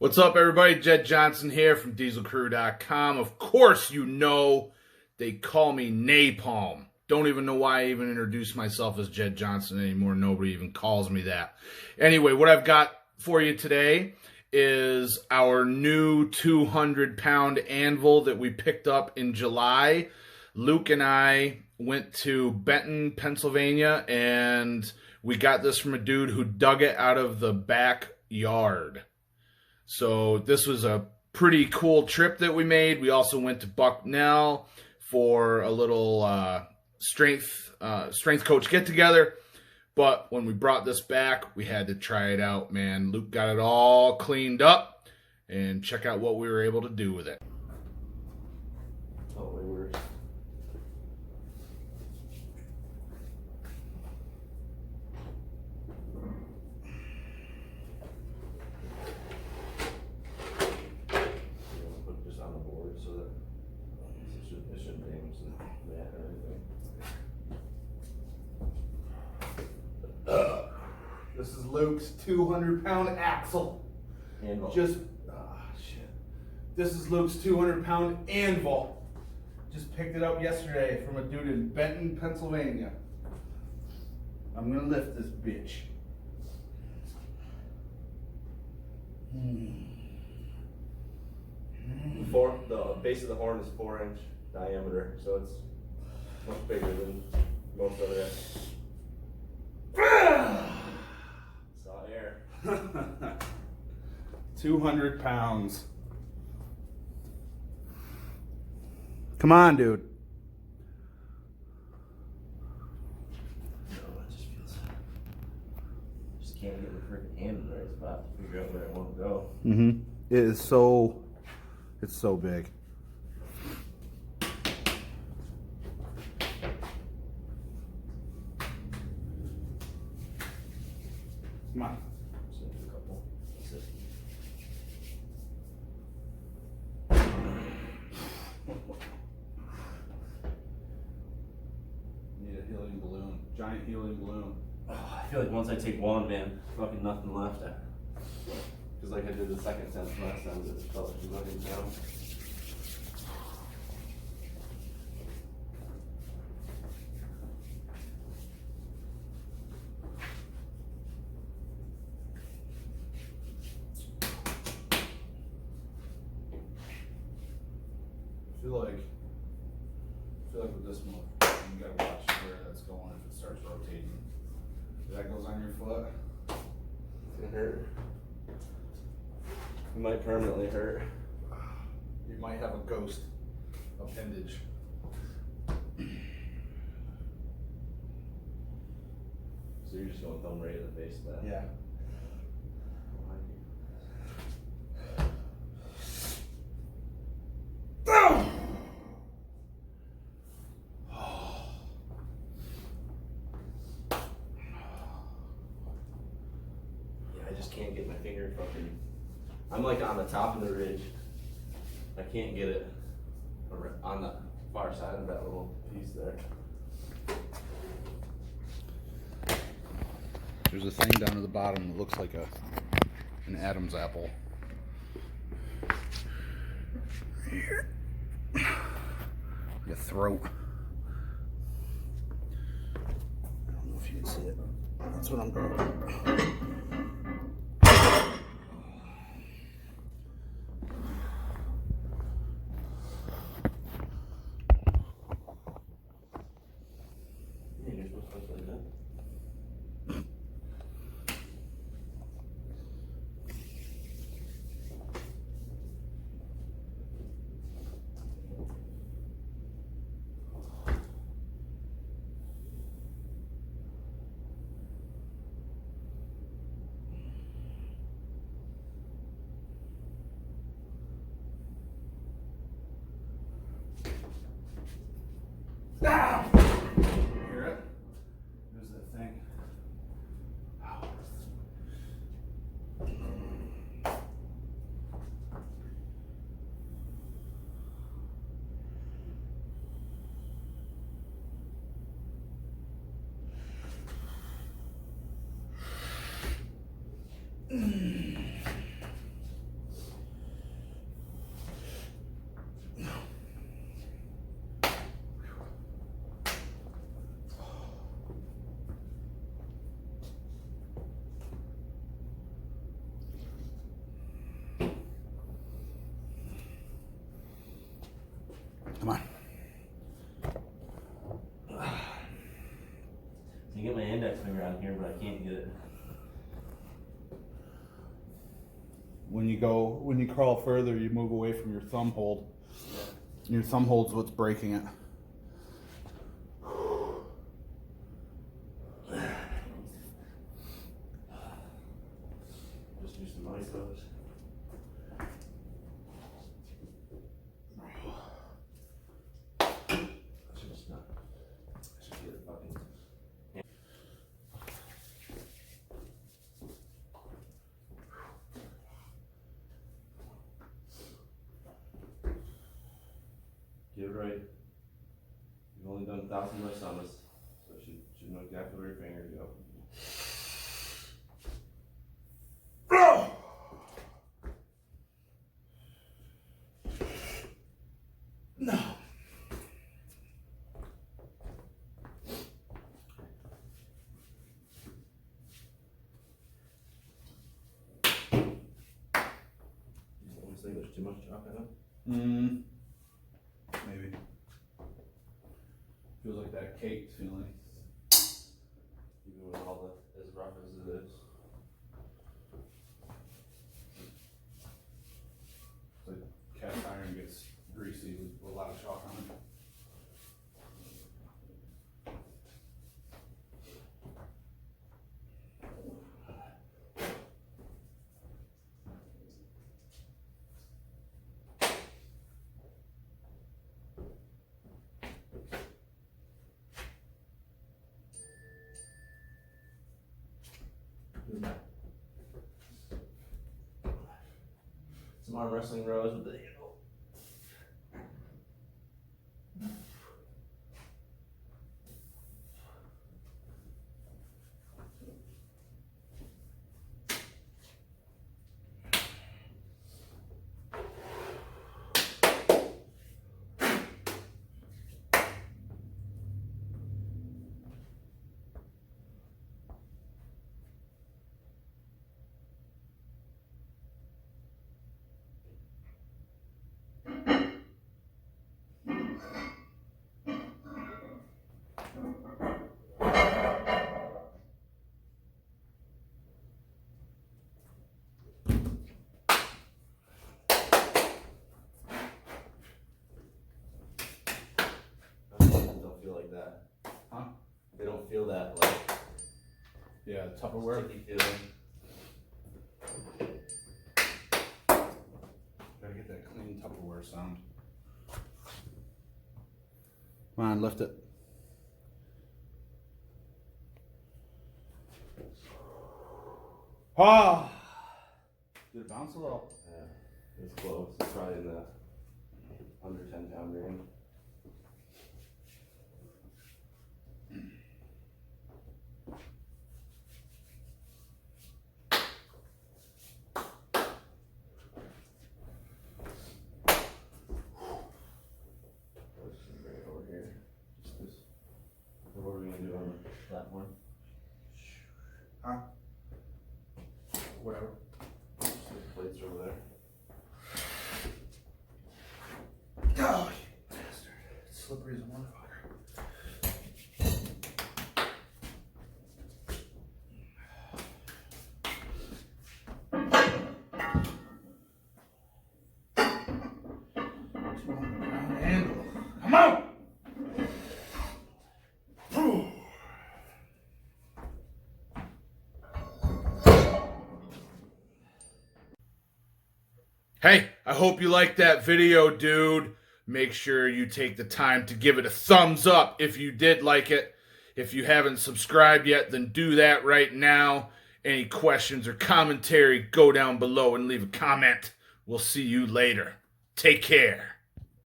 What's up, everybody? Jed Johnson here from DieselCrew.com. Of course, you know they call me Napalm. Don't even know why I even introduce myself as Jed Johnson anymore. Nobody even calls me that. Anyway, what I've got for you today is our new 200-pound anvil that we picked up in July. Luke and I went to Benton, Pennsylvania, and we got this from a dude who dug it out of the backyard. So this was a pretty cool trip that we made. We also went to Bucknell for a little strength coach get together. But when we brought this back, we had to try it out, man. Luke got it all cleaned up, and check out what we were able to do with it. Totally works. Put it just on the board so that it shouldn't damage the mat or anything. This is Luke's 200-pound axle. Anvil. This is Luke's 200-pound anvil. Just picked it up yesterday from a dude in Benton, Pennsylvania. I'm gonna lift this bitch. The base of the horn is 4-inch diameter, so it's much bigger than most of it. Saw air. 200 pounds. Come on, dude. No, it just feels. Just can't get the freaking hand in the right spot to figure out where I want to go. It is so, it's so big. Come on. Just need a couple. That's it. Need a helium balloon. Giant helium balloon. Oh, I feel like once I take one, man, fucking nothing left. Because like I did the second test last time, it just felt like nothing down. I feel like with this one, you gotta watch where that's going if it starts rotating. If that goes on your foot, It's gonna hurt. It might permanently hurt. you might have a ghost appendage. So you're just going thumb right in the face of that. Yeah. Yeah, I just can't get my finger fucking. I'm like on the top of the ridge. I can't get it on the far side of that little piece there. There's a thing down at the bottom that looks like an Adam's apple. Here. Your throat. I don't know if you can see it. That's what I'm doing. Yeah, you're supposed to look like that. Ah! Hear it? There's that thing. Ow. Come on. I get my index finger on here, but I can't get it. When you crawl further, you move away from your thumb hold. Your thumb hold's what's breaking it. Just do some ice those. I should just not. I should get it fucking. Get it right. You've only done 1,000 less on this, so you should know exactly where your fingers go. No. You say there's too much chalk in it? Maybe. Feels like that caked feeling. Even with all the, as rough as it is. It's like cast iron gets greasy with a lot of chalk on it. Some arm wrestling rows with the handle. Don't feel like that. Huh? They don't feel that like Yeah, Tupperware. sticky feeling. Gotta get that clean Tupperware sound. Come on, lift it. Ah! Did it bounce a little? Yeah, it's close. It's probably in the under 10-pound range. Let's just bring it over here. Just this. What are we gonna do on the platform? Huh? Whatever. Just the plates are over there. Oh, you bastard. It's slippery as a motherfucker. Anvil. Come on! Hey, I hope you liked that video, dude. Make sure you take the time to give it a thumbs up if you did like it. If you haven't subscribed yet, then do that right now. Any questions or commentary, go down below and leave a comment. We'll see you later. Take care.